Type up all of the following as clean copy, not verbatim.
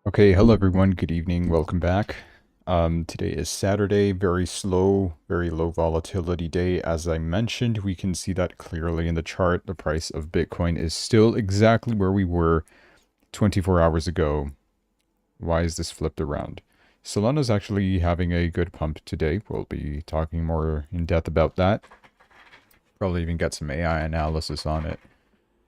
Okay, hello everyone, good evening, welcome back. Today is Saturday, very slow, very low volatility day. As I mentioned, we can see that clearly in the chart. The price of Bitcoin is still exactly where we were 24 hours ago. Why is this flipped around? Solana's actually having a good pump today. We'll be talking more in depth about that. Probably even get some AI analysis on it.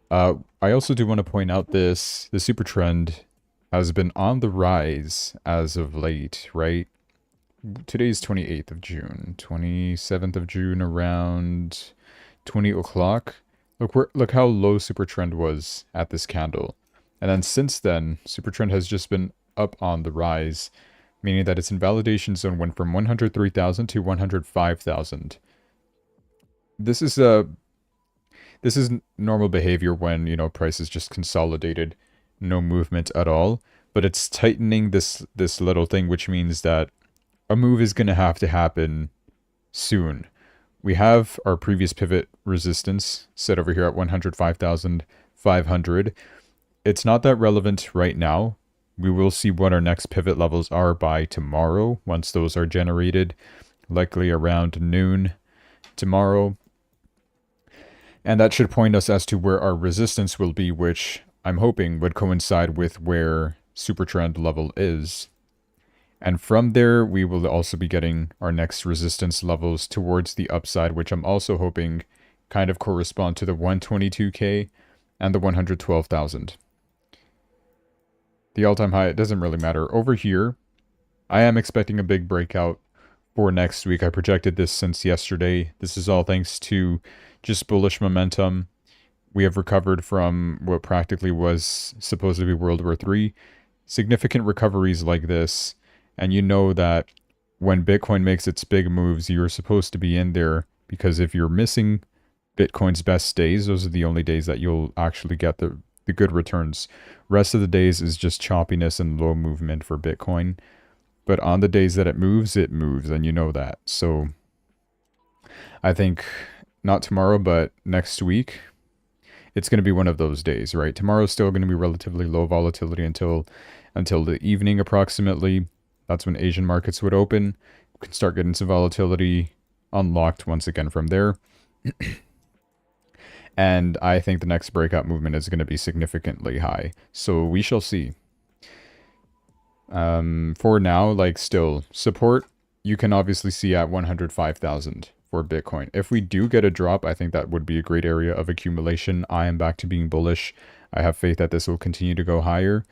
I also do want to point out the super trend has been on the rise as of late, right? Today's 28th of June, 27th of June around 20 o'clock. Look how low super trend was at this candle. And then since then, super trend has just been up on the rise, meaning that its invalidation zone went from 103,000 to 105,000. This is normal behavior when, price is just consolidated, no movement at all, but it's tightening this little thing, which means that a move is going to have to happen soon. We have our previous pivot resistance set over here at 105,500. It's not that relevant right now. We will see what our next pivot levels are by tomorrow, once those are generated, likely around noon tomorrow. And that should point us as to where our resistance will be, which I'm hoping would coincide with where super trend level is. And from there, we will also be getting our next resistance levels towards the upside, which I'm also hoping kind of correspond to the 122K and the 112,000. The all-time high, it doesn't really matter. Over here, I am expecting a big breakout for next week. I projected this since yesterday. This is all thanks to just bullish momentum. We have recovered from what practically was supposed to be World War III. Significant recoveries like this, and you know that when Bitcoin makes its big moves, you're supposed to be in there, because if you're missing Bitcoin's best days, those are the only days that you'll actually get the good returns. Rest of the days is just choppiness and low movement for Bitcoin. But on the days that it moves, and you know that. So I think not tomorrow, but next week, it's going to be one of those days, right? Tomorrow's still going to be relatively low volatility until the evening approximately. That's when Asian markets would open. We can start getting some volatility unlocked once again from there. And I think the next breakout movement is going to be significantly high. So we shall see. For now, still, support, you can obviously see at 105,000 for Bitcoin. If we do get a drop, I think that would be a great area of accumulation. I am back to being bullish. I have faith that this will continue to go higher.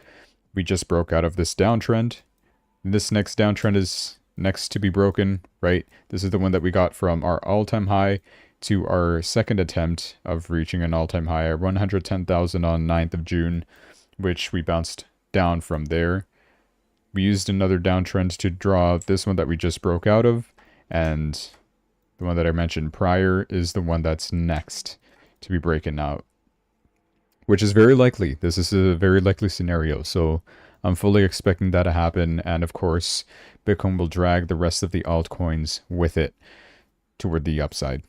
We just broke out of this downtrend. This next downtrend is next to be broken, right? This is the one that we got from our all-time high to our second attempt of reaching an all-time high at 110,000 on 9th of June, which we bounced down from there. We used another downtrend to draw this one that we just broke out of, and the one that I mentioned prior is the one that's next to be breaking out, which is very likely. This is a very likely scenario, so I'm fully expecting that to happen, and of course, Bitcoin will drag the rest of the altcoins with it toward the upside.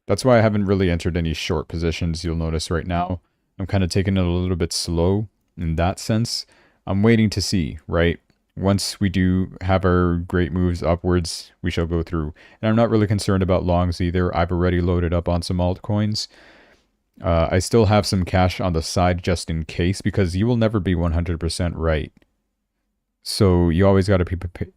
That's why I haven't really entered any short positions. You'll notice right now, I'm kind of taking it a little bit slow in that sense. I'm waiting to see, right? Once we do have our great moves upwards, we shall go through. And I'm not really concerned about longs either. I've already loaded up on some altcoins. I still have some cash on the side just in case, because you will never be 100% right. So you always got to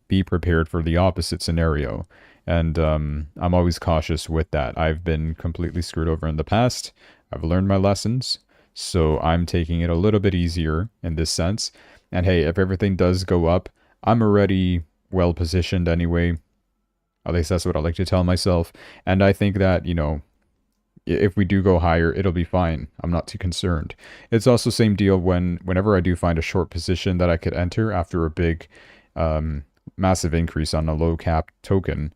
be prepared for the opposite scenario. And I'm always cautious with that. I've been completely screwed over in the past. I've learned my lessons. So I'm taking it a little bit easier in this sense. And hey, if everything does go up, I'm already well positioned anyway. At least that's what I like to tell myself. And I think that, if we do go higher, it'll be fine. I'm not too concerned. It's also same deal whenever I do find a short position that I could enter after a big, massive increase on a low cap token.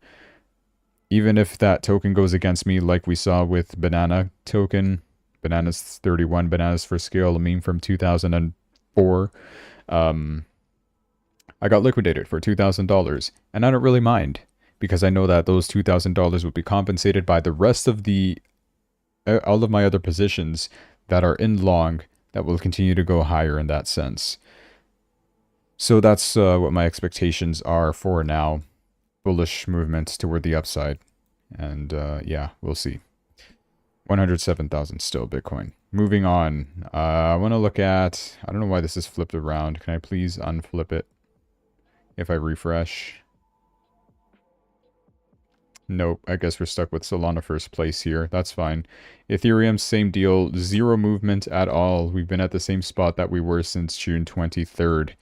Even if that token goes against me, like we saw with Banana token, Bananas 31, Bananas for Scale, a meme from 2004. I got liquidated for $2,000, and I don't really mind, because I know that those $2,000 will be compensated by the rest of all of my other positions that are in long that will continue to go higher in that sense. So that's what my expectations are for now. Bullish movements toward the upside. And yeah, we'll see. 107,000 still Bitcoin. Moving on. I want to look at... I don't know why this is flipped around. Can I please unflip it if I refresh? Nope, I guess we're stuck with Solana first place here. That's fine. Ethereum, same deal. Zero movement at all. We've been at the same spot that we were since June 23rd.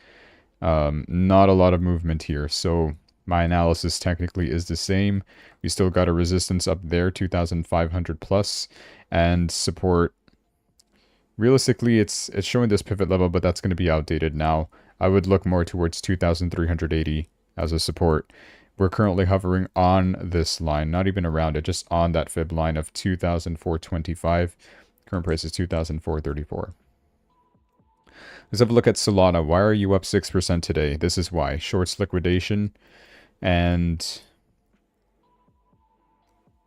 Not a lot of movement here. So my analysis technically is the same. We still got a resistance up there, 2,500 plus, and support. Realistically, it's showing this pivot level, but that's going to be outdated now. I would look more towards 2,380 as a support. We're currently hovering on this line, not even around it, just on that fib line of 2,425. Current price is 2,434. Let's have a look at Solana. Why are you up 6% today? This is why. Shorts liquidation and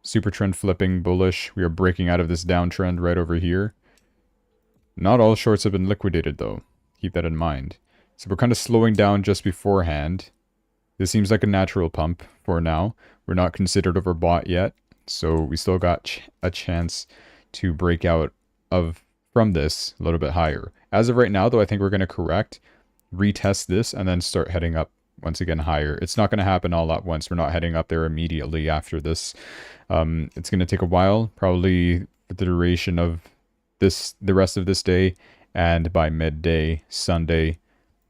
super trend flipping bullish. We are breaking out of this downtrend right over here. Not all shorts have been liquidated though. Keep that in mind. So we're kind of slowing down just beforehand. This seems like a natural pump for now. We're not considered overbought yet. So we still got a chance to break out from this a little bit higher. As of right now, though, I think we're going to correct, retest this, and then start heading up once again higher. It's not going to happen all at once. We're not heading up there immediately after this. It's going to take a while, probably for the duration of the rest of this day, and by midday, Sunday,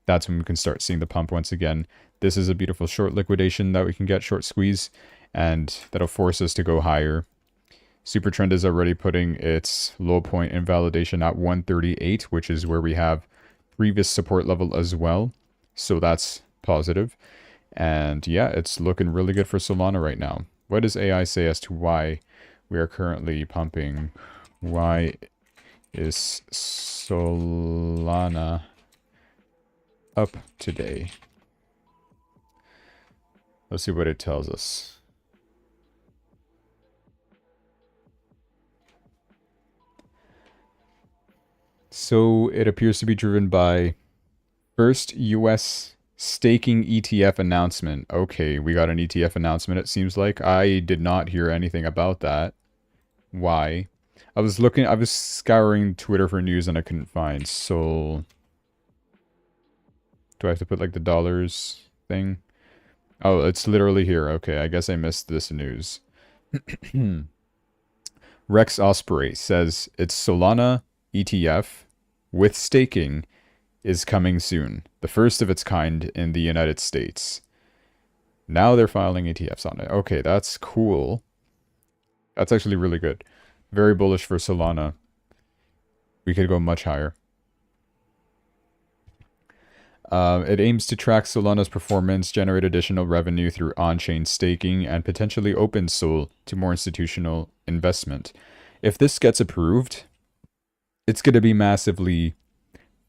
that's when we can start seeing the pump once again. This is a beautiful short liquidation that we can get, short squeeze, and that'll force us to go higher. Super trend is already putting its low point in validation at 138, which is where we have previous support level as well. So that's positive. And yeah, it's looking really good for Solana right now. What does AI say as to why we are currently pumping? Why is Solana up today? Let's see what it tells us. So it appears to be driven by first US staking ETF announcement. Okay, we got an ETF announcement, it seems like. I did not hear anything about that. Why? I was scouring Twitter for news and I couldn't find. So do I have to put like the dollars thing? Oh, it's literally here. Okay, I guess I missed this news. Rex Osprey says it's Solana ETF with staking is coming soon. The first of its kind in the United States. Now they're filing ETFs on it. Okay, that's cool. That's actually really good. Very bullish for Solana. We could go much higher. It aims to track Solana's performance, generate additional revenue through on-chain staking, and potentially open Sol to more institutional investment. If this gets approved, it's going to be massively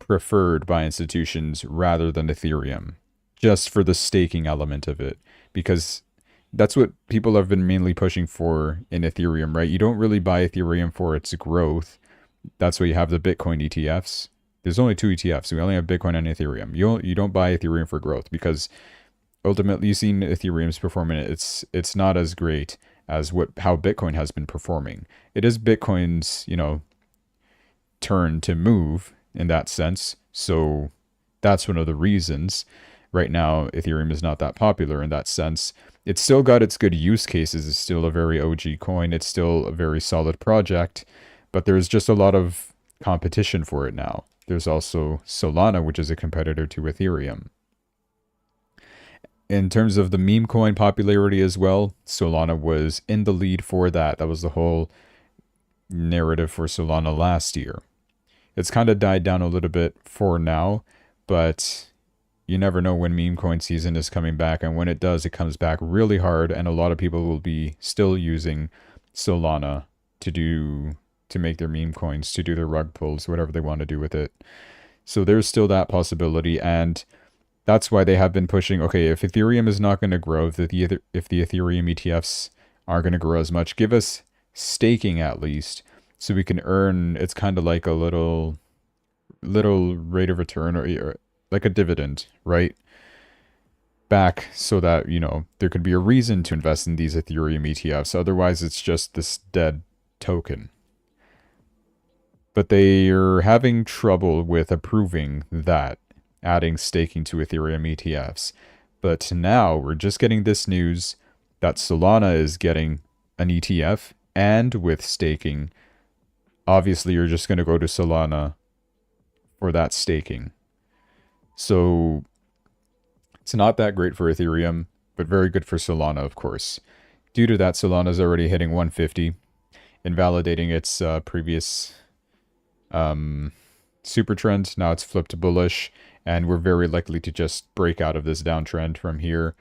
preferred by institutions rather than Ethereum, just for the staking element of it, because that's what people have been mainly pushing for in Ethereum, right? You don't really buy Ethereum for its growth. That's why you have the Bitcoin ETFs. There's only two ETFs. We only have Bitcoin and Ethereum. You don't buy Ethereum for growth because ultimately you've seen Ethereum's performance. It's not as great as how Bitcoin has been performing. It is Bitcoin's, turn to move in that sense. So that's one of the reasons right now Ethereum is not that popular in that sense. It's still got its good use cases. It's still a very OG coin. It's still a very solid project, but there's just a lot of competition for it now. There's also Solana, which is a competitor to Ethereum. In terms of the meme coin popularity as well, Solana was in the lead for that. That was the whole narrative for Solana last year. It's kind of died down a little bit for now, but you never know when meme coin season is coming back, and when it does, it comes back really hard, and a lot of people will be still using Solana to make their meme coins, to do their rug pulls, whatever they want to do with it. So there's still that possibility, and that's why they have been pushing, okay, if Ethereum is not going to grow, if the Ethereum ETFs aren't going to grow as much, give us staking at least, so we can earn, it's kind of like a little rate of return, or like a dividend, right? Back so that, you know, there could be a reason to invest in these Ethereum ETFs. Otherwise, it's just this dead token. But they are having trouble with approving that, adding staking to Ethereum ETFs. But now we're just getting this news that Solana is getting an ETF and with staking. Obviously, you're just going to go to Solana for that staking. So it's not that great for Ethereum, but very good for Solana, of course. Due to that, Solana is already hitting 150, invalidating its previous super trend. Now it's flipped bullish, and we're very likely to just break out of this downtrend from here.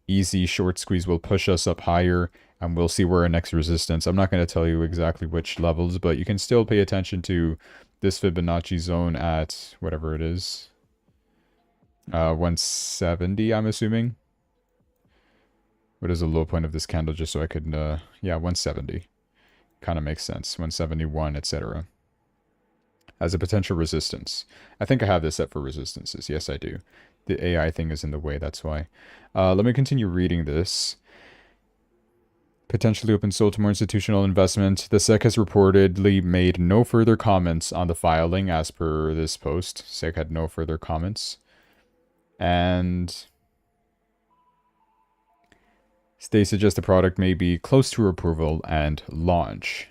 Easy short squeeze will push us up higher, and we'll see where our next resistance. I'm not going to tell you exactly which levels, but you can still pay attention to this Fibonacci zone at whatever it is. 170, I'm assuming. What is the low point of this candle, just so I could, yeah, 170. Kind of makes sense. 171, etc. As a potential resistance. I think I have this set for resistances. Yes, I do. The AI thing is in the way, that's why. Let me continue reading this. Potentially open sold to more institutional investment. The SEC has reportedly made no further comments on the filing as per this post. SEC had no further comments. And they suggest the product may be close to approval and launch.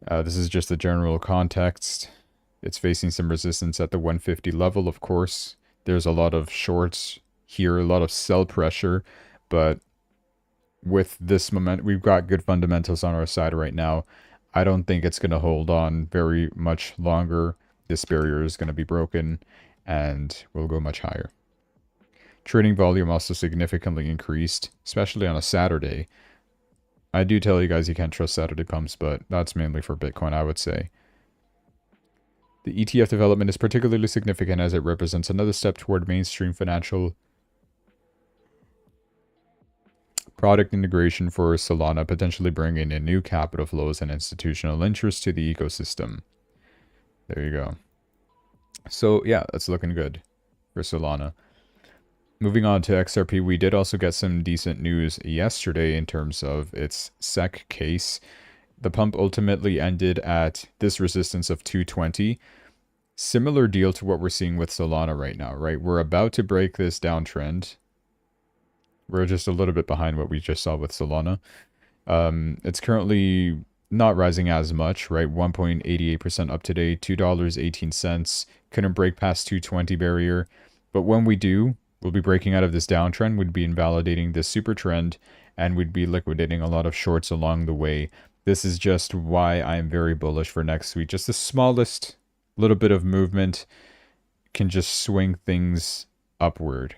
This is just the general context. It's facing some resistance at the 150 level, of course. There's a lot of shorts here, a lot of sell pressure, but with this moment, we've got good fundamentals on our side right now. I don't think it's going to hold on very much longer. This barrier is going to be broken, and we'll go much higher. Trading volume also significantly increased, especially on a Saturday. I do tell you guys you can't trust Saturday pumps, but that's mainly for Bitcoin, I would say. The ETF development is particularly significant as it represents another step toward mainstream financial product integration for Solana, potentially bringing in new capital flows and institutional interest to the ecosystem. There you go. So yeah, that's looking good for Solana. Moving on to XRP, we did also get some decent news yesterday in terms of its SEC case. The pump ultimately ended at this resistance of 220. Similar deal to what we're seeing with Solana right now, right? We're about to break this downtrend. We're just a little bit behind what we just saw with Solana. It's currently not rising as much, right? 1.88% up today, $2.18. Couldn't break past 220 barrier. But when we do, we'll be breaking out of this downtrend, we'd be invalidating this super trend, and we'd be liquidating a lot of shorts along the way. This is just why I'm very bullish for next week. Just the smallest little bit of movement can just swing things upward.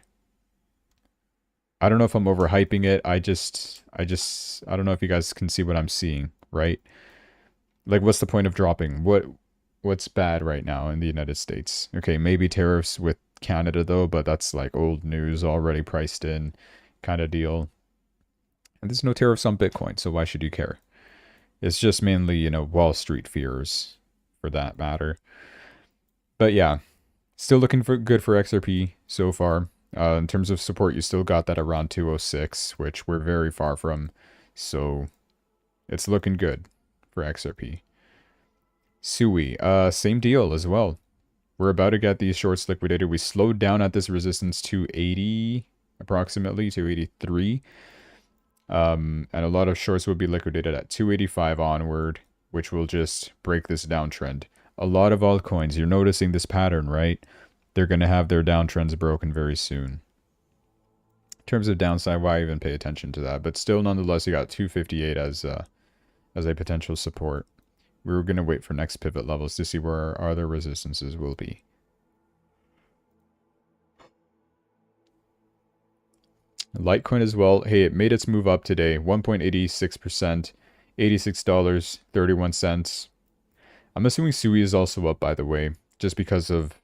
I don't know if I'm overhyping it. I don't know if you guys can see what I'm seeing, right? Like, what's the point of dropping? What's bad right now in the United States? Okay, maybe tariffs with Canada though, but that's like old news, already priced in kind of deal. And there's no tariffs on Bitcoin, so why should you care? It's just mainly, you know, Wall Street fears for that matter. But yeah, still looking for good for XRP so far. In terms of support, you still got that around 206, which we're very far from. So it's looking good for XRP. SUI, same deal as well. We're about to get these shorts liquidated. We slowed down at this resistance 280, approximately 283. And a lot of shorts will be liquidated at 285 onward, which will just break this downtrend. A lot of altcoins, you're noticing this pattern, right? They're going to have their downtrends broken very soon. In terms of downside, why even pay attention to that? But still, nonetheless, you got 258 as a potential support. We're going to wait for next pivot levels to see where our other resistances will be. Litecoin as well. Hey, it made its move up today. 1.86%. $86.31. I'm assuming SUI is also up, by the way, just because of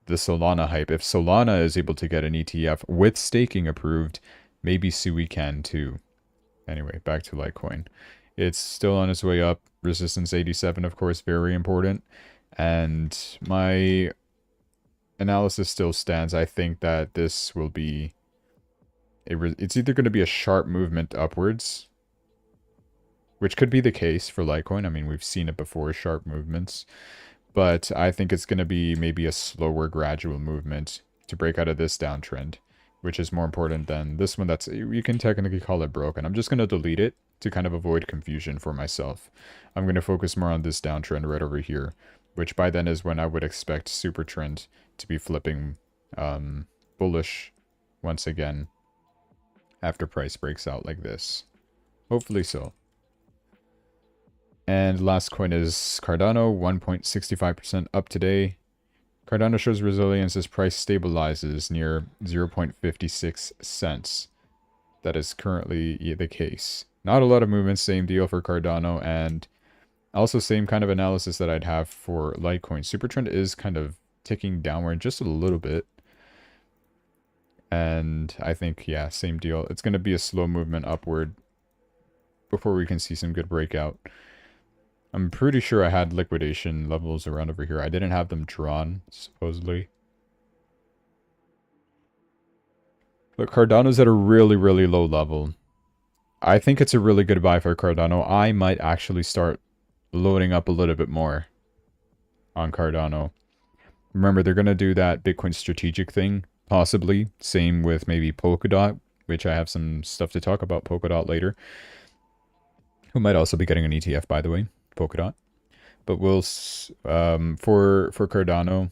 the Solana hype. If Solana is able to get an ETF with staking approved, maybe SUI can too. Anyway, back to Litecoin. It's still on its way up. Resistance 87, of course, very important. And my analysis still stands. I think that this will be it's either going to be a sharp movement upwards, which could be the case for Litecoin. I mean, we've seen it before, sharp movements. But I think it's going to be maybe a slower, gradual movement to break out of this downtrend, which is more important than this one that's, you can technically call it broken. I'm just going to delete it to kind of avoid confusion for myself. I'm going to focus more on this downtrend right over here, which by then is when I would expect super trend to be flipping bullish once again after price breaks out like this. Hopefully so. And last coin is Cardano, 1.65% up today. Cardano shows resilience as price stabilizes near 0.56 cents. That is currently the case. Not a lot of movement, same deal for Cardano, and also same kind of analysis that I'd have for Litecoin. Supertrend is kind of ticking downward just a little bit. And I think, yeah, same deal. It's going to be a slow movement upward before we can see some good breakout. I'm pretty sure I had liquidation levels around over here. I didn't have them drawn, supposedly. But Cardano's at a really, really low level. I think it's a really good buy for Cardano. I might actually start loading up a little bit more on Cardano. Remember, they're going to do that Bitcoin strategic thing, possibly. Same with maybe Polkadot, which I have some stuff to talk about Polkadot later. Who might also be getting an ETF, by the way, Polkadot. But we'll, for Cardano,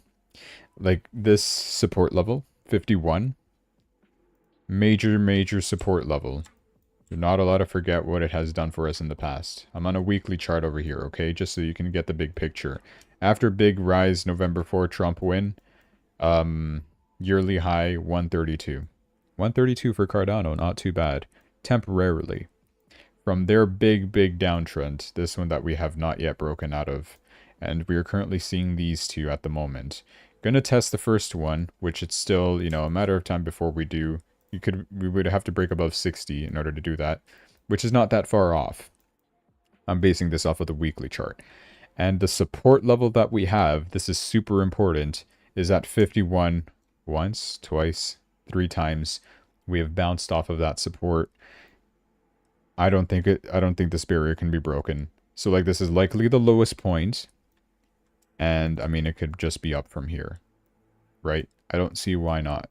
like this support level, 51. Major support level. You're not allowed to forget what it has done for us in the past. I'm on a weekly chart over here, okay? Just so you can get the big picture. After big rise, November 4, Trump win. Yearly high, 132. 132 for Cardano, not too bad. Temporarily. From their big downtrend, this one that we have not yet broken out of. And we are currently seeing these two at the moment. Gonna test the first one, which it's still, you know, a matter of time before we do. We would have to break above 60 in order to do that, which is not that far off. I'm basing this off of the weekly chart. And the support level that we have, this is super important, is at 51 once, twice, 3 times. We have bounced off of that support. I don't think this barrier can be broken. So like this is likely the lowest point. And I mean, it could just be up from here, right? I don't see why not.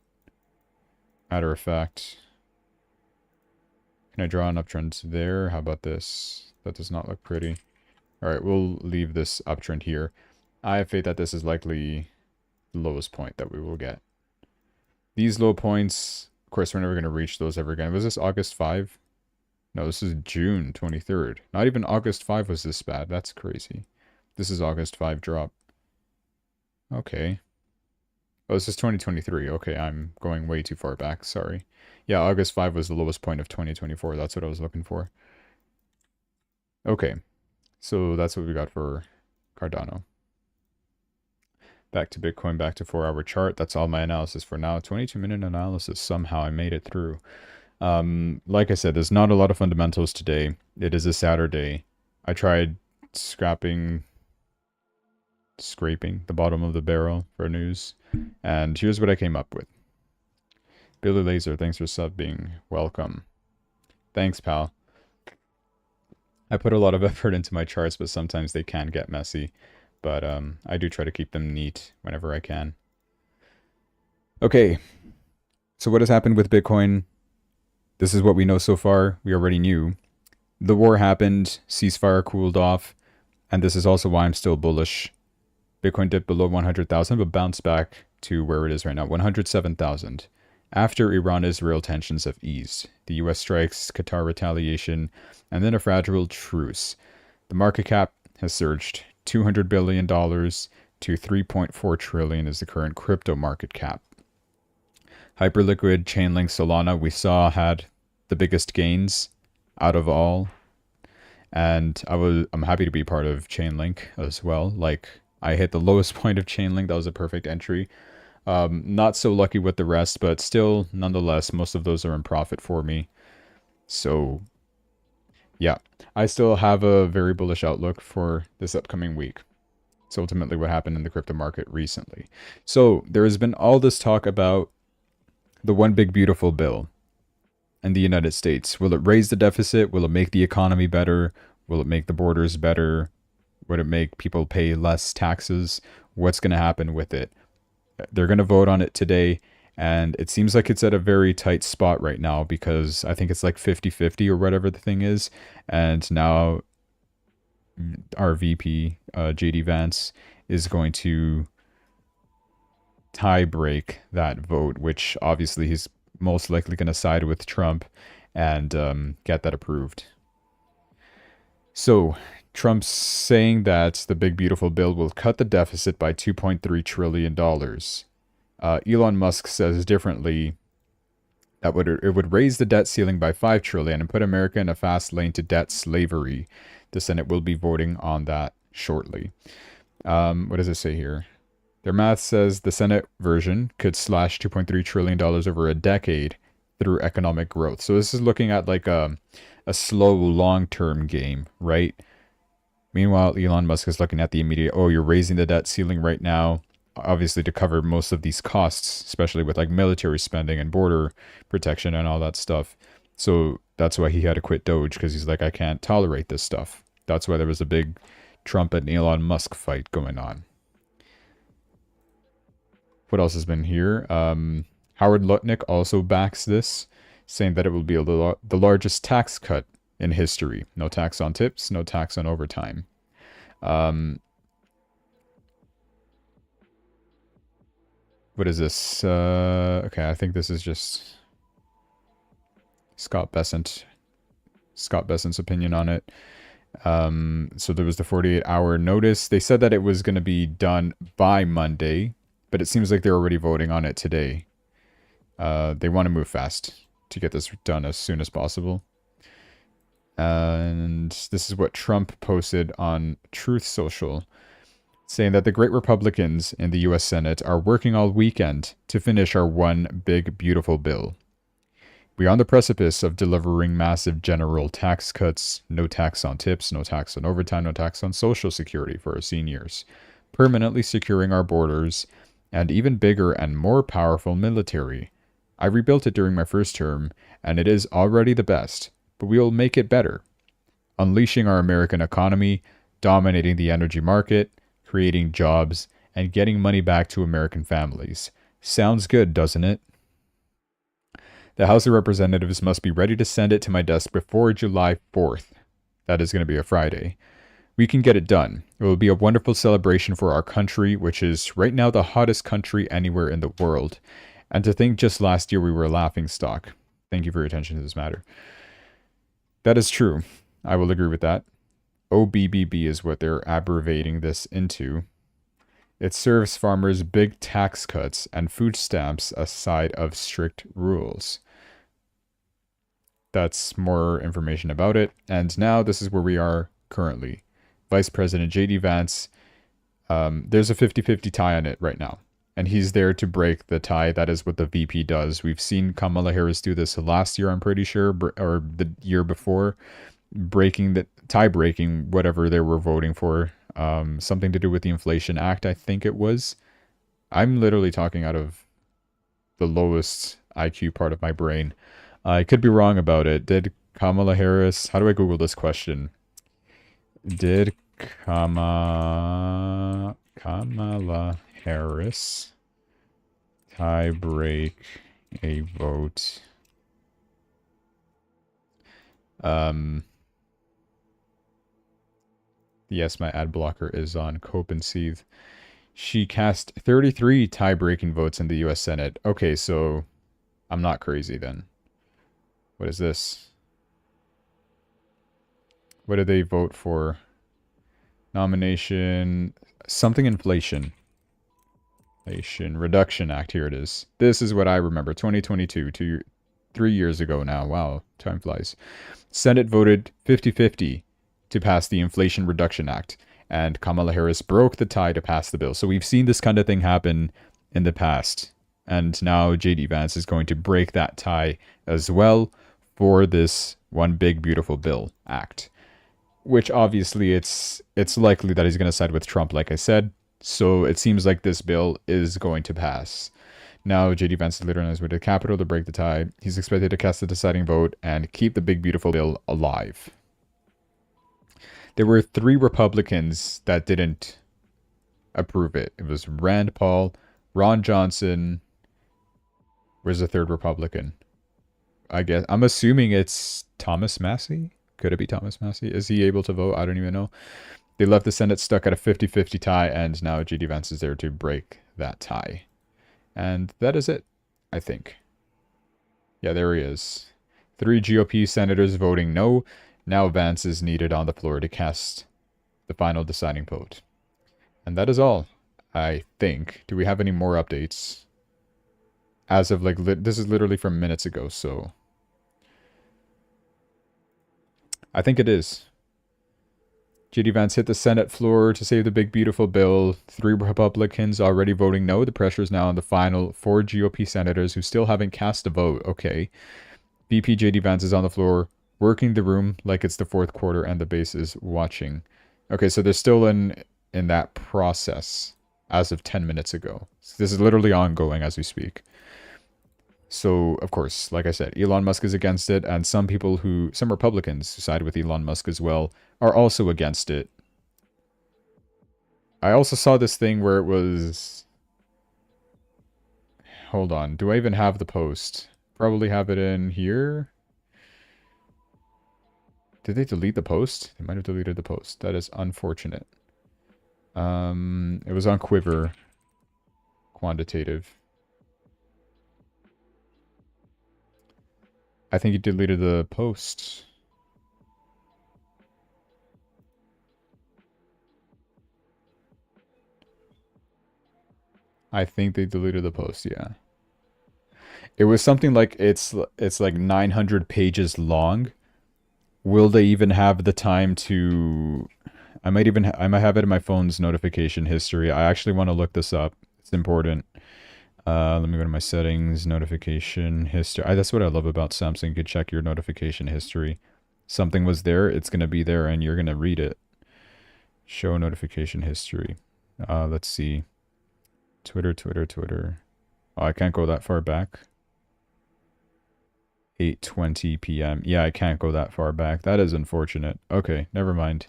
Matter of fact, can I draw an uptrend there? How about this? That does not look pretty. All right, we'll leave this uptrend here. I have faith that this is likely the lowest point that we will get. These low points, of course, we're never going to reach those ever again. Was this August 5? No, this is June 23rd. Not even August 5 was this bad. That's crazy. This is August 5 drop. Okay. Oh, this is 2023. Okay, I'm going way too far back. Sorry. Yeah, August 5 was the lowest point of 2024. That's what I was looking for. Okay. So that's what we got for Cardano. Back to Bitcoin, back to 4-hour chart. That's all my analysis for now. 22-minute analysis. Somehow I made it through. Like I said, there's not a lot of fundamentals today. It is a Saturday. I tried scraping the bottom of the barrel for news. And here's what I came up with. Billy Laser, thanks for subbing. Welcome. Thanks, pal. I put a lot of effort into my charts, but sometimes they can get messy. But I do try to keep them neat whenever I can. Okay. So what has happened with Bitcoin? This is what we know so far. We already knew. The war happened. Ceasefire cooled off. And this is also why I'm still bullish. Bitcoin dipped below 100,000, but bounced back to where it is right now, 107,000. After Iran-Israel tensions have eased, the US strikes, Qatar retaliation, and then a fragile truce. The market cap has surged $200 billion to $3.4 trillion is the current crypto market cap. Hyperliquid Chainlink Solana, we saw, had the biggest gains out of all. And I'm happy to be part of Chainlink as well. Like, I hit the lowest point of Chainlink. That was a perfect entry. Not so lucky with the rest, but still, nonetheless, most of those are in profit for me. So, yeah. I still have a very bullish outlook for this upcoming week. It's ultimately what happened in the crypto market recently. So there has been all this talk about the one big beautiful bill in the United States. Will it raise the deficit? Will it make the economy better? Will it make the borders better? Would it make people pay less taxes? What's going to happen with it? They're going to vote on it today. And it seems like it's at a very tight spot right now because I think it's like 50-50 or whatever the thing is. And now our VP, JD Vance, is going to tie break that vote, which obviously he's most likely going to side with Trump and get that approved. So Trump's saying that the big beautiful bill will cut the deficit by $2.3 trillion. Elon Musk says differently that it would raise the debt ceiling by $5 trillion and put America in a fast lane to debt slavery. The Senate will be voting on that shortly. What does it say here? Their math says the Senate version could slash $2.3 trillion over a decade through economic growth. So this is looking at like a slow long-term game, right? Meanwhile, Elon Musk is looking at the immediate, oh, you're raising the debt ceiling right now, obviously to cover most of these costs, especially with like military spending and border protection and all that stuff. So that's why he had to quit Doge, because he's like, I can't tolerate this stuff. That's why there was a big Trump and Elon Musk fight going on. What else has been here? Howard Lutnick also backs this, saying that it will be the largest tax cut in history. No tax on tips, no tax on overtime. What is this? Okay, I think this is just Scott Bessent's opinion on it. So there was the 48-hour notice. They said that it was going to be done by Monday, but it seems like they're already voting on it today. They want to move fast to get this done as soon as possible. And this is what Trump posted on Truth Social, saying that the great Republicans in the U.S. Senate are working all weekend to finish our one big, beautiful bill. We are on the precipice of delivering massive general tax cuts, no tax on tips, no tax on overtime, no tax on Social Security for our seniors, permanently securing our borders, and even bigger and more powerful military. I rebuilt it during my first term, and it is already the best, but we will make it better. Unleashing our American economy, dominating the energy market, creating jobs, and getting money back to American families. Sounds good, doesn't it? The House of Representatives must be ready to send it to my desk before July 4th. That is going to be a Friday. We can get it done. It will be a wonderful celebration for our country, which is right now the hottest country anywhere in the world. And to think just last year we were a laughingstock. Thank you for your attention to this matter. That is true. I will agree with that. OBBB is what they're abbreviating this into. It serves farmers big tax cuts and food stamps aside of strict rules. That's more information about it. And now this is where we are currently. Vice President JD Vance, there's a 50-50 tie on it right now. And he's there to break the tie. That is what the VP does. We've seen Kamala Harris do this last year, I'm pretty sure, or the year before, tie breaking whatever they were voting for. Something to do with the Inflation Act, I think it was. I'm literally talking out of the lowest IQ part of my brain. I could be wrong about it. Did Kamala Harris... How do I Google this question? Did Kamala Harris tie break a vote? Yes, my ad blocker is on Cope and Seethe. She cast 33 tie-breaking votes in the U.S. Senate. Okay, so I'm not crazy then. What is this? What did they vote for? Nomination... Something Inflation. Inflation Reduction Act. Here it is. This is what I remember. 2022. 3 years ago now. Wow, time flies. Senate voted 50-50 to pass the Inflation Reduction Act. And Kamala Harris broke the tie to pass the bill. So we've seen this kind of thing happen in the past. And now JD Vance is going to break that tie as well for this One Big Beautiful Bill Act. which obviously it's likely that he's going to side with Trump, like I said. So it seems like this bill is going to pass. Now, JD Vance is literally on his way to the Capitol to break the tie. He's expected to cast the deciding vote and keep the big, beautiful bill alive. There were 3 Republicans that didn't approve it. It was Rand Paul, Ron Johnson. Where's the 3rd Republican? I guess I'm assuming it's Thomas Massie. Could it be Thomas Massie? Is he able to vote? I don't even know. They left the Senate stuck at a 50-50 tie, and now JD Vance is there to break that tie. And that is it, I think. Yeah, there he is. 3 GOP senators voting no. Now Vance is needed on the floor to cast the final deciding vote. And that is all, I think. Do we have any more updates? As of like, this is literally from minutes ago, so I think it is. JD Vance hit the Senate floor to save the big, beautiful bill. 3 Republicans already voting no. The pressure is now on the final 4 GOP senators who still haven't cast a vote. Okay. VP JD Vance is on the floor, working the room like it's the 4th quarter and the base is watching. Okay, so they're still in that process as of 10 minutes ago. So this is literally ongoing as we speak. So, of course, like I said, Elon Musk is against it, and some Republicans who side with Elon Musk as well are also against it. I also saw this thing where it was... Hold on, do I even have the post? Probably have it in here. Did they delete the post? They might have deleted the post. That is unfortunate. It was on Quiver. Quantitative. I think he deleted the post. I think they deleted the post, yeah. It was something like it's like 900 pages long. Will they even have the time to... I might have it in my phone's notification history. I actually want to look this up. It's important. Let me go to my settings, notification history. That's what I love about Samsung. You could check your notification history. Something was there, it's going to be there, and you're going to read it. Show notification history. Let's see. Twitter. Oh, I can't go that far back. 8:20 p.m. Yeah, I can't go that far back. That is unfortunate. Okay, never mind.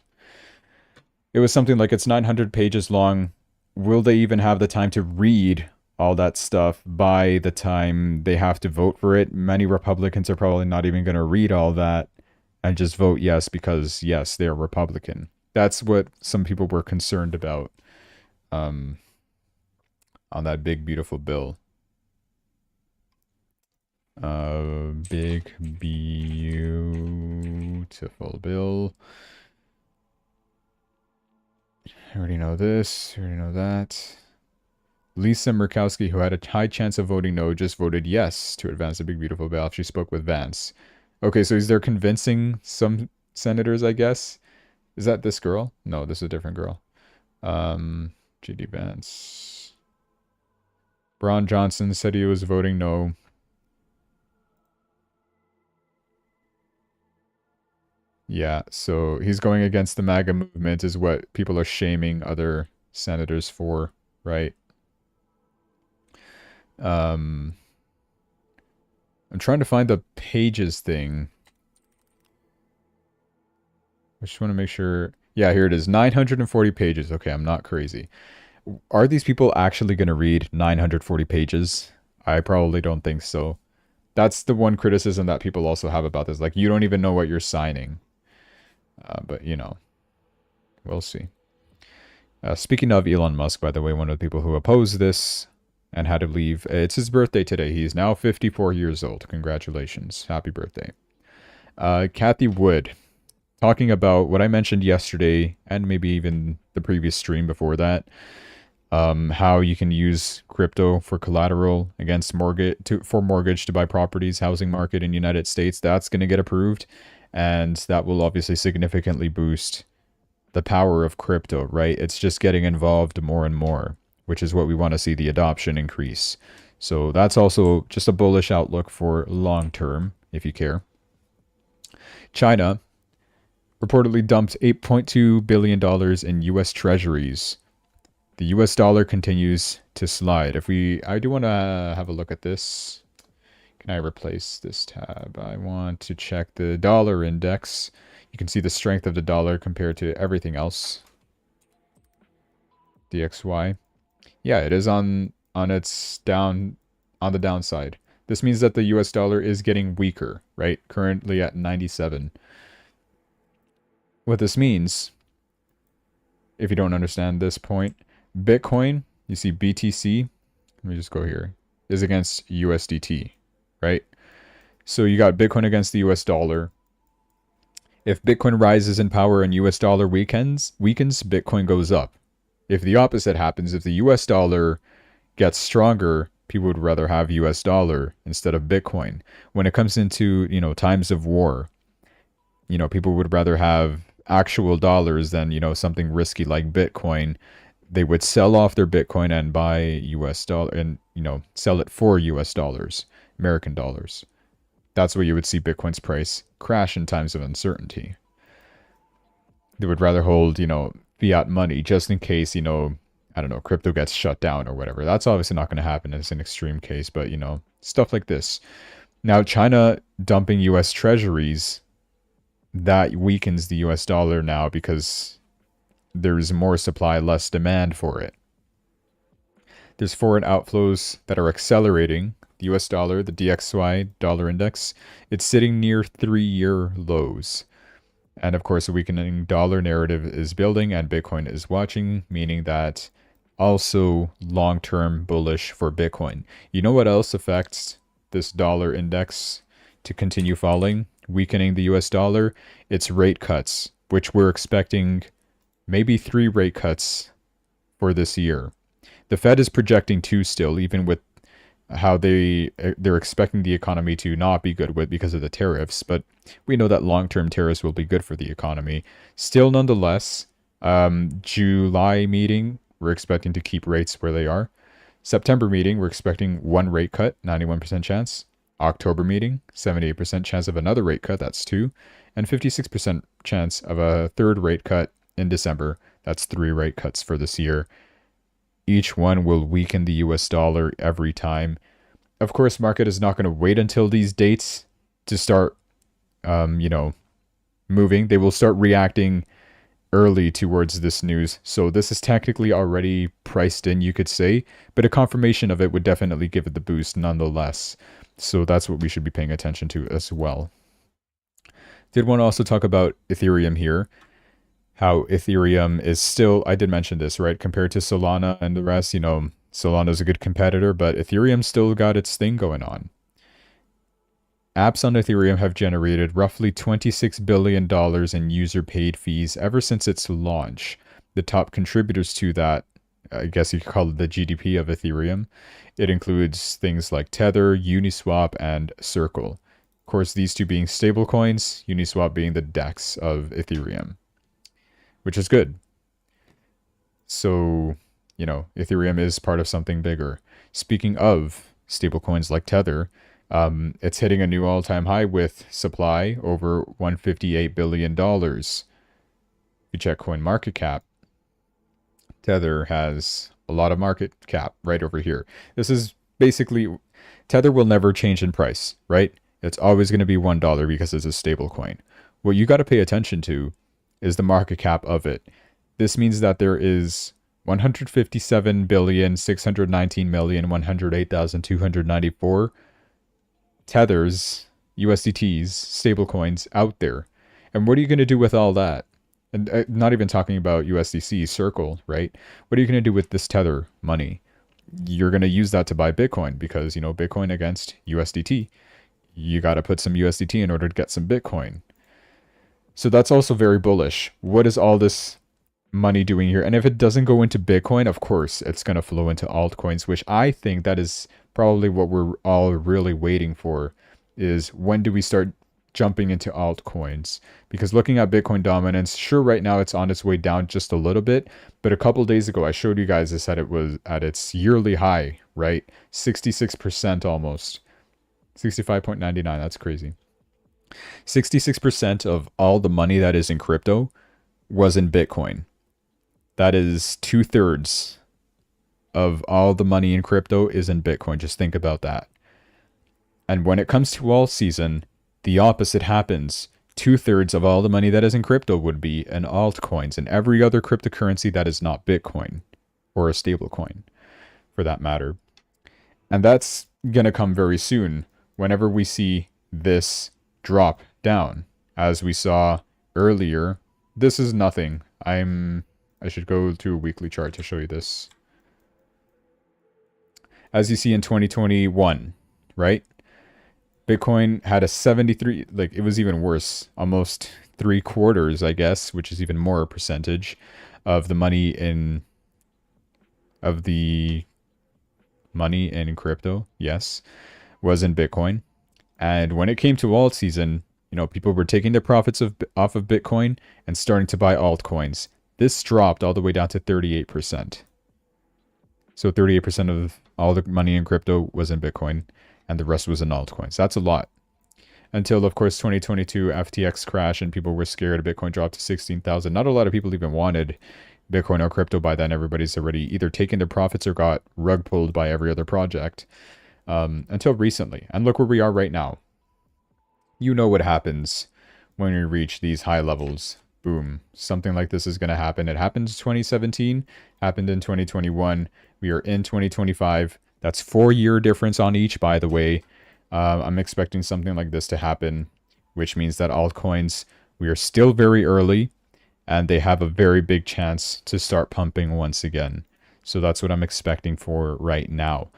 It was something like it's 900 pages long. Will they even have the time to read all that stuff by the time they have to vote for it? Many Republicans are probably not even going to read all that and just vote yes because, yes, they're Republican. That's what some people were concerned about on that big, beautiful bill. Big, beautiful bill. I already know this. I already know that. Lisa Murkowski, who had a high chance of voting no, just voted yes to advance the big, beautiful bill. She spoke with Vance. Okay, so is there convincing some senators, I guess? Is that this girl? No, this is a different girl. J.D. Vance. Ron Johnson said he was voting no. Yeah, so he's going against the MAGA movement is what people are shaming other senators for, right? I'm trying to find the pages thing. I just want to make sure. Yeah, here it is. 940 pages. Okay, I'm not crazy. Are these people actually going to read 940 pages? I probably don't think so. That's the one criticism that people also have about this. Like, you don't even know what you're signing. But, you know, we'll see. Speaking of Elon Musk, by the way, one of the people who opposed this and had to leave, it's his birthday today. He's now 54 years old. Congratulations. Happy birthday. Kathy Wood, talking about what I mentioned yesterday and maybe even the previous stream before that, how you can use crypto for collateral against mortgage to buy properties, housing market in the United States. That's going to get approved. And that will obviously significantly boost the power of crypto, right? It's just getting involved more and more, which is what we want to see the adoption increase. So that's also just a bullish outlook for long term, if you care. China reportedly dumped $8.2 billion in US treasuries. The US dollar continues to slide. I do want to have a look at this. Can I replace this tab? I want to check the dollar index. You can see the strength of the dollar compared to everything else. DXY. Yeah, it is on its down on the downside. This means that the US dollar is getting weaker, right? Currently at 97. What this means, if you don't understand this point, Bitcoin, you see BTC, let me just go here, is against USDT, right? So you got Bitcoin against the US dollar. If Bitcoin rises in power and US dollar weakens, Bitcoin goes up. If the opposite happens, if the US dollar gets stronger, people would rather have US dollar instead of Bitcoin. When it comes into, times of war, people would rather have actual dollars than, something risky like Bitcoin. They would sell off their Bitcoin and buy US dollar and, sell it for US dollars, American dollars. That's where you would see Bitcoin's price crash in times of uncertainty. They would rather hold, fiat money just in case, I don't know, crypto gets shut down or whatever. That's obviously not going to happen as an extreme case, but, stuff like this. Now, China dumping US treasuries, that weakens the US dollar now because there's more supply, less demand for it. There's foreign outflows that are accelerating. The US dollar, the DXY dollar index, it's sitting near 3-year lows. And of course, a weakening dollar narrative is building and Bitcoin is watching, meaning that also long-term bullish for Bitcoin. You know what else affects this dollar index to continue falling, weakening the US dollar? It's rate cuts, which we're expecting maybe 3 rate cuts for this year. The Fed is projecting 2 still, even with how they're expecting the economy to not be good with because of the tariffs, but we know that long-term tariffs will be good for the economy. Still, nonetheless, July meeting, we're expecting to keep rates where they are. September meeting, we're expecting 1 rate cut, 91% chance. October meeting, 78% chance of another rate cut, that's 2. And 56% chance of a 3rd rate cut in December, that's 3 rate cuts for this year. Each one will weaken the US dollar every time. Of course, market is not going to wait until these dates to start, moving. They will start reacting early towards this news. So this is technically already priced in, you could say, but a confirmation of it would definitely give it the boost nonetheless. So that's what we should be paying attention to as well. Did want to also talk about Ethereum here. How Ethereum is still, I did mention this, right? Compared to Solana and the rest, Solana's a good competitor, but Ethereum still got its thing going on. Apps on Ethereum have generated roughly $26 billion in user-paid fees ever since its launch. The top contributors to that, I guess you could call it the GDP of Ethereum. It includes things like Tether, Uniswap, and Circle. Of course, these two being stablecoins, Uniswap being the DEX of Ethereum, which is good. So, Ethereum is part of something bigger. Speaking of stablecoins like Tether, it's hitting a new all-time high with supply over $158 billion. If you check CoinMarketCap, Tether has a lot of market cap right over here. This is basically, Tether will never change in price, right? It's always going to be $1 because it's a stable coin. What you got to pay attention to is the market cap of it. This means that there is 157,619,108,294 Tethers, USDTs, stablecoins out there. And what are you going to do with all that? And not even talking about USDC, Circle, right? What are you going to do with this Tether money? You're going to use that to buy Bitcoin because, Bitcoin against USDT. You got to put some USDT in order to get some Bitcoin. So that's also very bullish. What is all this money doing here? And if it doesn't go into Bitcoin, of course, it's going to flow into altcoins, which I think that is probably what we're all really waiting for, is when do we start jumping into altcoins? Because looking at Bitcoin dominance, sure, right now it's on its way down just a little bit, but a couple days ago I showed you guys this, that it was at its yearly high, right? 66% almost. 65.99, that's crazy. 66% of all the money that is in crypto was in Bitcoin. That is 2/3 of all the money in crypto is in Bitcoin. Just think about that. And when it comes to alt season, the opposite happens. 2/3 of all the money that is in crypto would be in altcoins and every other cryptocurrency that is not Bitcoin or a stable coin for that matter. And that's going to come very soon whenever we see this drop down. As we saw earlier, this is nothing. I should go to a weekly chart to show you this. As you see in 2021, right? Bitcoin had a 73, like it was even worse, almost 3/4, I guess, which is even more percentage of the money in crypto, yes, was in Bitcoin. And when it came to alt season, people were taking their profits off of Bitcoin and starting to buy altcoins. This dropped all the way down to 38%. So 38% of all the money in crypto was in Bitcoin and the rest was in altcoins. That's a lot. Until, of course, 2022 FTX crash and people were scared. Bitcoin dropped to 16,000. Not a lot of people even wanted Bitcoin or crypto by then. Everybody's already either taken their profits or got rug pulled by every other project. Until recently. And look where we are right now. You know what happens when we reach these high levels. Boom. Something like this is going to happen. It happened in 2017, happened in 2021. We are in 2025. That's 4-year difference on each, by the way. I'm expecting something like this to happen, which means that altcoins, we are still very early, and they have a very big chance to start pumping once again. So that's what I'm expecting for right now.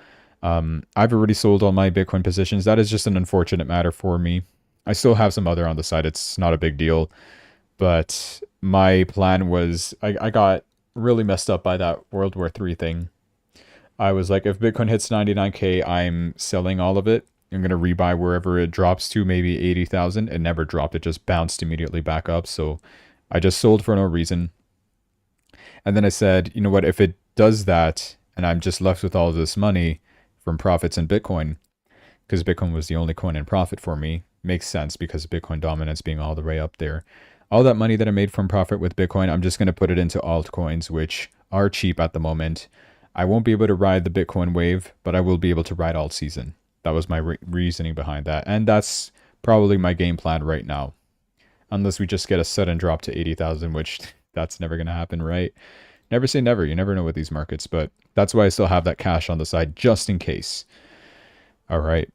I've already sold all my Bitcoin positions. That is just an unfortunate matter for me. I still have some other on the side. It's not a big deal. But my plan was, I got really messed up by that World War III thing. I was like, if Bitcoin hits 99K, I'm selling all of it. I'm going to rebuy wherever it drops to, maybe 80,000. It never dropped. It just bounced immediately back up. So I just sold for no reason. And then I said, you know what, if it does that and I'm just left with all this money from profits in Bitcoin, because Bitcoin was the only coin in profit for me, makes sense because of Bitcoin dominance being all the way up there. All that money that I made from profit with Bitcoin, I'm just going to put it into altcoins, which are cheap at the moment. I won't be able to ride the Bitcoin wave, but I will be able to ride alt season. That was my reasoning behind that. And that's probably my game plan right now. Unless we just get a sudden drop to 80,000, which that's never going to happen, right? Never say never. You never know with these markets, but that's why I still have that cash on the side just in case. All right.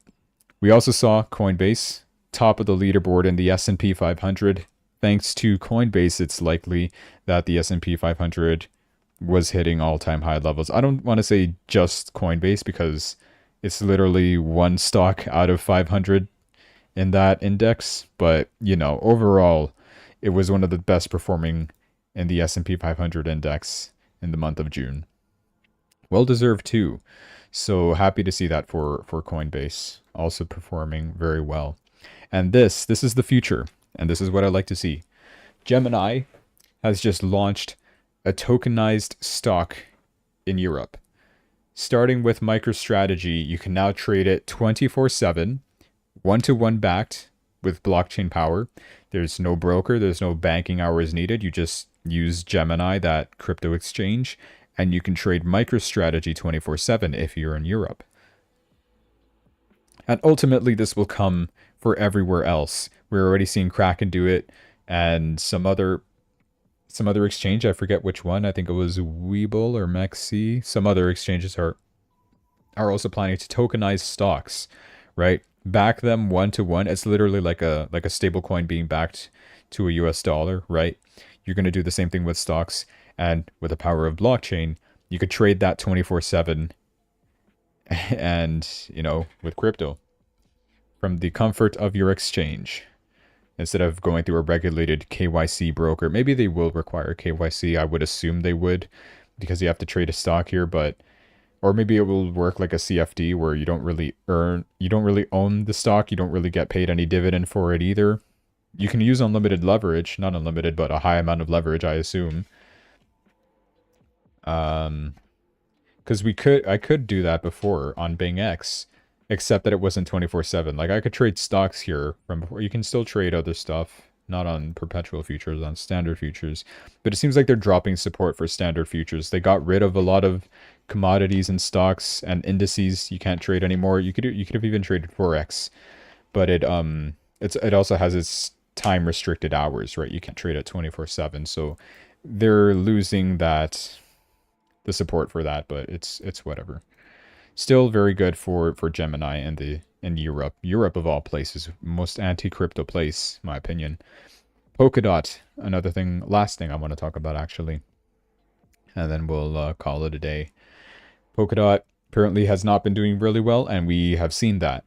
We also saw Coinbase top of the leaderboard in the S&P 500. Thanks to Coinbase, it's likely that the S&P 500 was hitting all-time high levels. I don't want to say just Coinbase because it's literally one stock out of 500 in that index. But, overall, it was one of the best performing in the S&P 500 index in the month of June. Well-deserved too. So happy to see that for Coinbase also performing very well. And this is the future. And this is what I like to see. Gemini has just launched a tokenized stock in Europe. Starting with MicroStrategy, you can now trade it 24/7, one-to-one backed with blockchain power. There's no broker, there's no banking hours needed. You just use Gemini, that crypto exchange, and you can trade MicroStrategy 24/7 if you're in Europe. And ultimately, this will come for everywhere else. We're already seeing Kraken do it, and some other exchange. I forget which one. I think it was Webull or Maxi. Some other exchanges are also planning to tokenize stocks, right? Back them one-to-one. It's literally like a stable coin being backed to a US dollar, right? You're going to do the same thing with stocks, and with the power of blockchain, you could trade that 24/7 and, with crypto from the comfort of your exchange instead of going through a regulated KYC broker. Maybe they will require KYC. I would assume they would because you have to trade a stock here, or maybe it will work like a CFD where you don't really own the stock. You don't really get paid any dividend for it either. You can use unlimited leverage, not unlimited, but a high amount of leverage, I assume. Because I could do that before on BingX, except that it wasn't 24/7. Like I could trade stocks here from before. You can still trade other stuff, not on perpetual futures, on standard futures. But it seems like they're dropping support for standard futures. They got rid of a lot of commodities and stocks and indices you can't trade anymore. You could have even traded forex, but it also has its time restricted hours, right? You can't trade at 24/7. So they're losing that the support for that, but it's whatever. Still very good for Gemini and the in Europe. Europe of all places, most anti-crypto place, in my opinion. Polkadot, another thing, last thing I want to talk about actually, and then we'll call it a day. Polkadot apparently has not been doing really well, and we have seen that.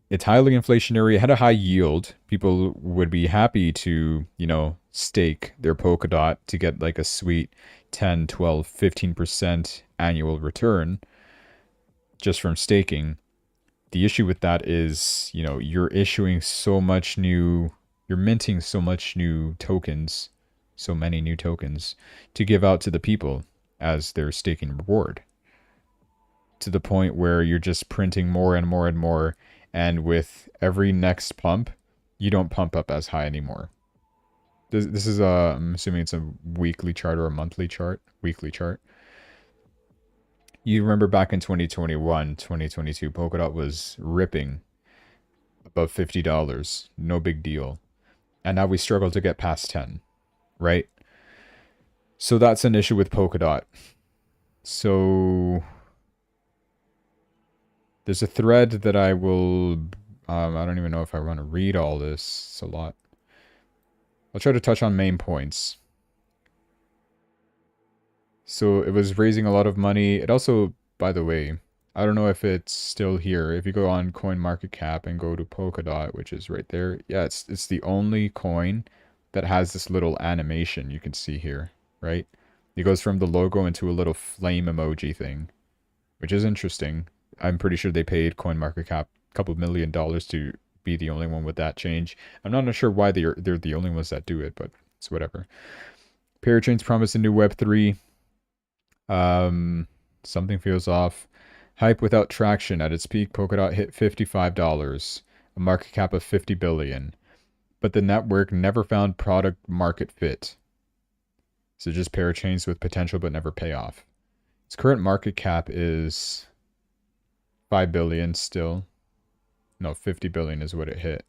It's highly inflationary. It had a high yield. People would be happy to, stake their Polkadot to get like a sweet 10, 12, 15% annual return just from staking. The issue with that is, you're issuing so much you're minting so much new tokens, so many new tokens to give out to the people as their staking reward, to the point where you're just printing more and more and more. And with every next pump, you don't pump up as high anymore. This is I'm assuming it's a weekly chart or a monthly chart, weekly chart. You remember back in 2021, 2022, Polkadot was ripping above $50. No big deal. And now we struggle to get past 10, right? So that's an issue with Polkadot. So there's a thread that I will, I don't even know if I want to read all this. It's a lot. I'll try to touch on main points. So it was raising a lot of money. It also, by the way, I don't know if it's still here. If you go on CoinMarketCap and go to Polkadot, which is right there. Yeah, it's the only coin that has this little animation you can see here, right? It goes from the logo into a little flame emoji thing, which is interesting. I'm pretty sure they paid CoinMarketCap a couple $1 million to be the only one with that change. I'm not sure why they're the only ones that do it, but it's whatever. Parachains promise a new Web3. Something feels off. Hype without traction. At its peak, Polkadot hit $55, a market cap of $50 billion. But the network never found product market fit. So just parachains with potential but never pay off. Its current market cap is $5 billion still. No, $50 billion is what it hit.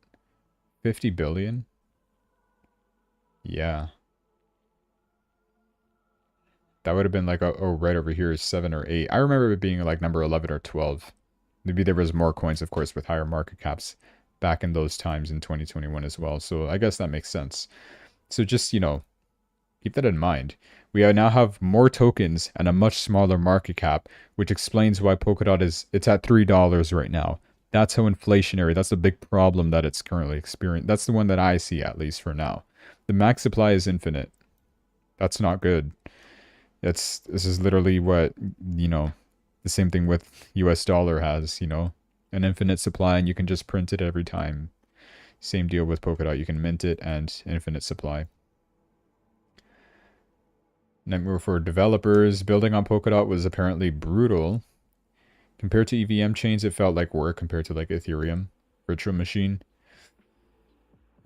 $50 billion? Yeah. That would have been like, right over here is 7 or 8. I remember it being like number 11 or 12. Maybe there was more coins, of course, with higher market caps back in those times in 2021 as well. So I guess that makes sense. So just, keep that in mind. We now have more tokens and a much smaller market cap, which explains why Polkadot it's at $3 right now. That's how inflationary. That's the big problem that it's currently experiencing. That's the one that I see, at least for now. The max supply is infinite. That's not good. This is literally what, the same thing with US dollar has, an infinite supply, and you can just print it every time. Same deal with Polkadot. You can mint it and infinite supply. Nightmare for developers. Building on Polkadot was apparently brutal. Compared to EVM chains, it felt like work compared to like Ethereum, virtual machine.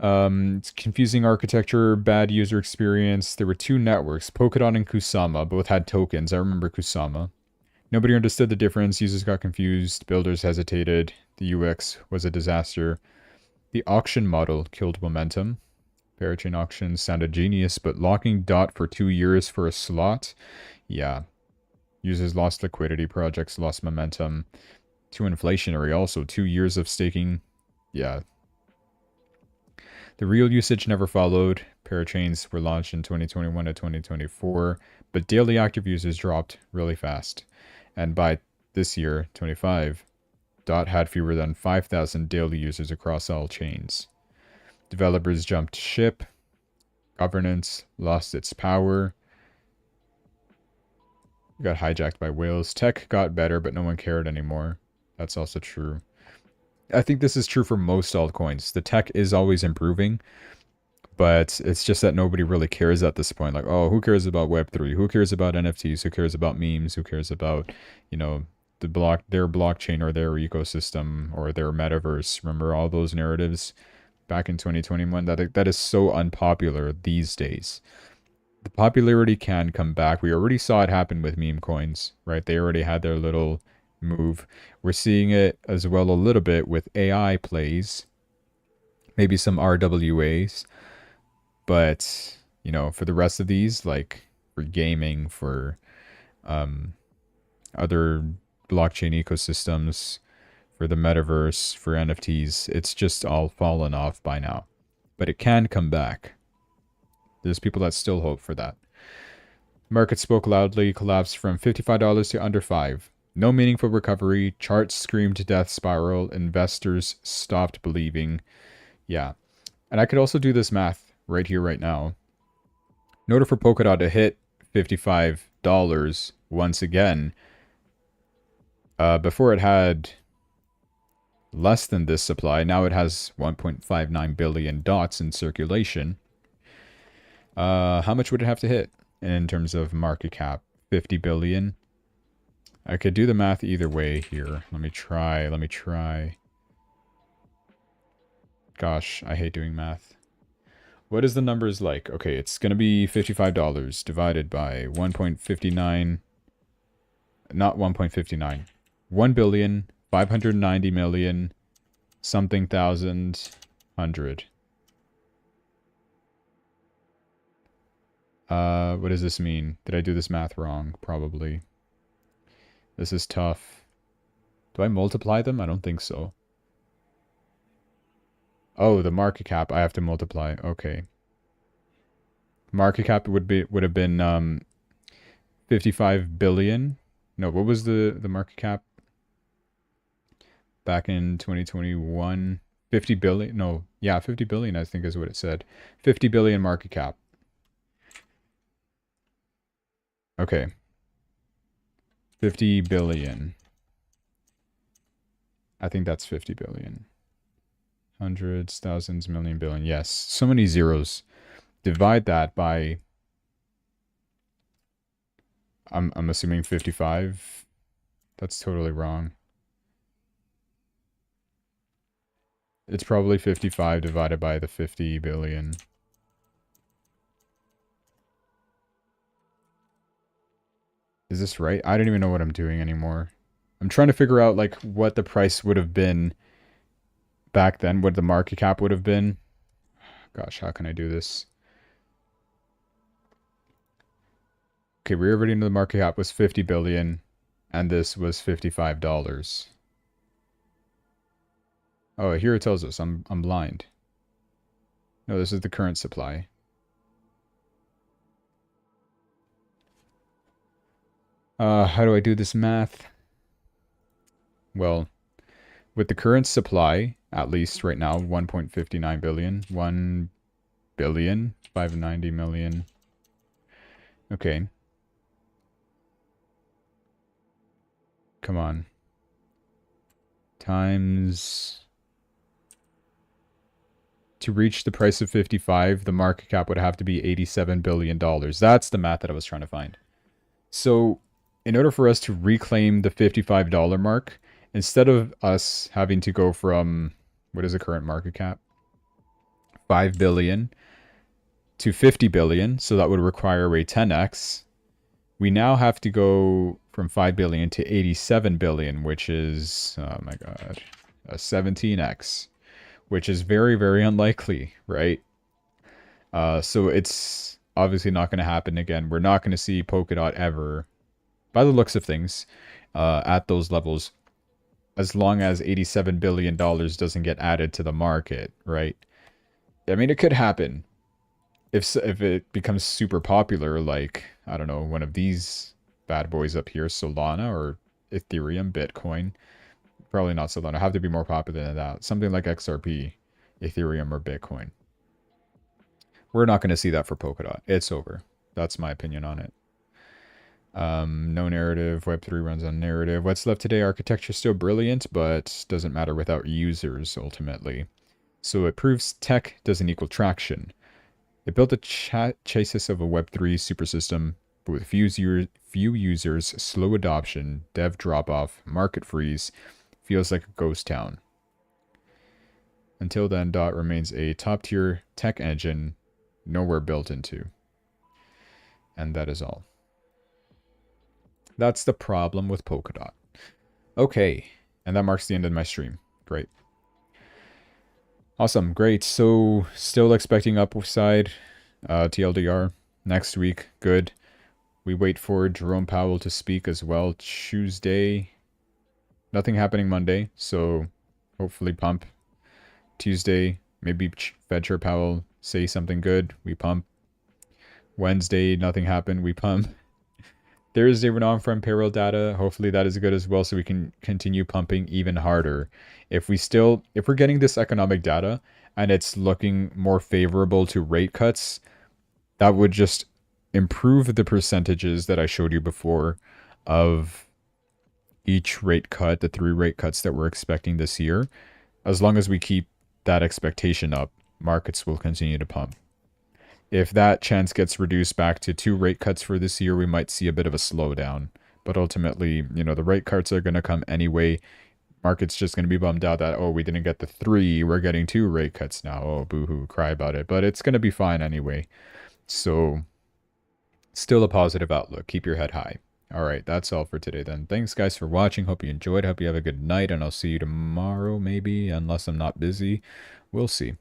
It's confusing architecture, bad user experience. There were two networks, Polkadot and Kusama. Both had tokens. I remember Kusama. Nobody understood the difference. Users got confused. Builders hesitated. The UX was a disaster. The auction model killed momentum. Parachain auctions sounded genius, but locking DOT for 2 years for a slot? Yeah. Users lost liquidity. Projects lost momentum. Too inflationary also. 2 years of staking. Yeah. The real usage never followed. Parachains were launched in 2021 to 2024, but daily active users dropped really fast. And by this year, 25, DOT had fewer than 5,000 daily users across all chains. Developers jumped ship. Governance lost its power. Got hijacked by whales. Tech got better, but no one cared anymore. That's also true. I think this is true for most altcoins. The tech is always improving, but it's just that nobody really cares at this point. Like, oh, who cares about Web3? Who cares about NFTs? Who cares about memes? Who cares about, their blockchain or their ecosystem or their metaverse. Remember all those narratives back in 2021? That is so unpopular these days. The popularity can come back. We already saw it happen with meme coins, right? They already had their little move. We're seeing it as well a little bit with AI plays, maybe some RWAs, but you know, for the rest of these, like for gaming, for other blockchain ecosystems, for the metaverse, for NFTs, it's just all fallen off by now. But it can come back. There's people that still hope for that. Market spoke loudly, collapsed from $55 to under $5. No meaningful recovery. Charts screamed death spiral. Investors stopped believing. Yeah. And I could also do this math right here, right now. In order for Polkadot to hit $55 once again, before it had less than this supply, now it has 1.59 billion dots in circulation. How much would it have to hit in terms of market cap? 50 billion. I could do the math either way here. Let me try. Gosh, I hate doing math. What is the numbers like? Okay, it's going to be $55 divided by 1.59. Not 1.59. 1,590,000,000 something thousand hundred. What does this mean? Did I do this math wrong? Probably. This is tough. Do I multiply them? I don't think so. Oh, the market cap I have to multiply. Okay. Market cap would have been 55 billion. No, what was the market cap back in 2021? 50 billion. No, yeah, 50 billion I think is what it said. 50 billion market cap. Okay. 50 billion. I think that's 50 billion. Hundreds, thousands, million, billion. Yes, so many zeros. Divide that by, I'm assuming 55. That's totally wrong. It's probably 55 divided by the 50 billion. Is this right? I don't even know what I'm doing anymore. I'm trying to figure out like what the price would have been back then, what the market cap would have been. Gosh, how can I do this? Okay, we already know the market cap was 50 billion and this was $55. Oh, here it tells us I'm blind. No, this is the current supply. How do I do this math? Well, with the current supply, at least right now, 1.59 billion, 1 billion, 590 million. Okay. Come on. Times... To reach the price of 55, the market cap would have to be $87 billion. That's the math that I was trying to find. So, in order for us to reclaim the $55 mark, instead of us having to go from, what is the current market cap? 5 billion to 50 billion, so that would require a 10x. We now have to go from 5 billion to 87 billion, which is, oh my god, a 17x, which is very, very unlikely, right? So it's obviously not going to happen again. We're not going to see Polkadot ever, by the looks of things, at those levels, as long as $87 billion doesn't get added to the market, right? I mean, it could happen if it becomes super popular, like, I don't know, one of these bad boys up here, Solana or Ethereum, Bitcoin. Probably not Solana. Have to be more popular than that. Something like XRP, Ethereum, or Bitcoin. We're not going to see that for Polkadot. It's over. That's my opinion on it. No narrative. Web3 runs on narrative. What's left today? Architecture still brilliant, but doesn't matter without users, ultimately. So it proves tech doesn't equal traction. It built a chassis of a Web3 super system, But with few users, slow adoption, dev drop-off, market freeze, feels like a ghost town. Until then, Dot remains a top-tier tech engine, nowhere built into. And that is all. That's the problem with Polkadot. Okay, and that marks the end of my stream. Great. Awesome, great. So, still expecting upside, TLDR, next week, good. We wait for Jerome Powell to speak as well Tuesday. Nothing happening Monday, so hopefully pump. Tuesday, maybe Fed Chair Powell say something good, we pump. Wednesday, nothing happened, we pump. Thursday, we're non-farm payroll data. Hopefully that is good as well, so we can continue pumping even harder. If we're getting this economic data and it's looking more favorable to rate cuts, that would just improve the percentages that I showed you before of each rate cut, the 3 rate cuts that we're expecting this year. As long as we keep that expectation up, markets will continue to pump. If that chance gets reduced back to 2 rate cuts for this year, we might see a bit of a slowdown. But ultimately, the rate cuts are going to come anyway. Market's just going to be bummed out that, oh, we didn't get the 3, we're getting 2 rate cuts now. Oh, boo-hoo, cry about it. But it's going to be fine anyway. So, still a positive outlook. Keep your head high. All right, that's all for today then. Thanks, guys, for watching. Hope you enjoyed. Hope you have a good night, and I'll see you tomorrow, maybe, unless I'm not busy. We'll see.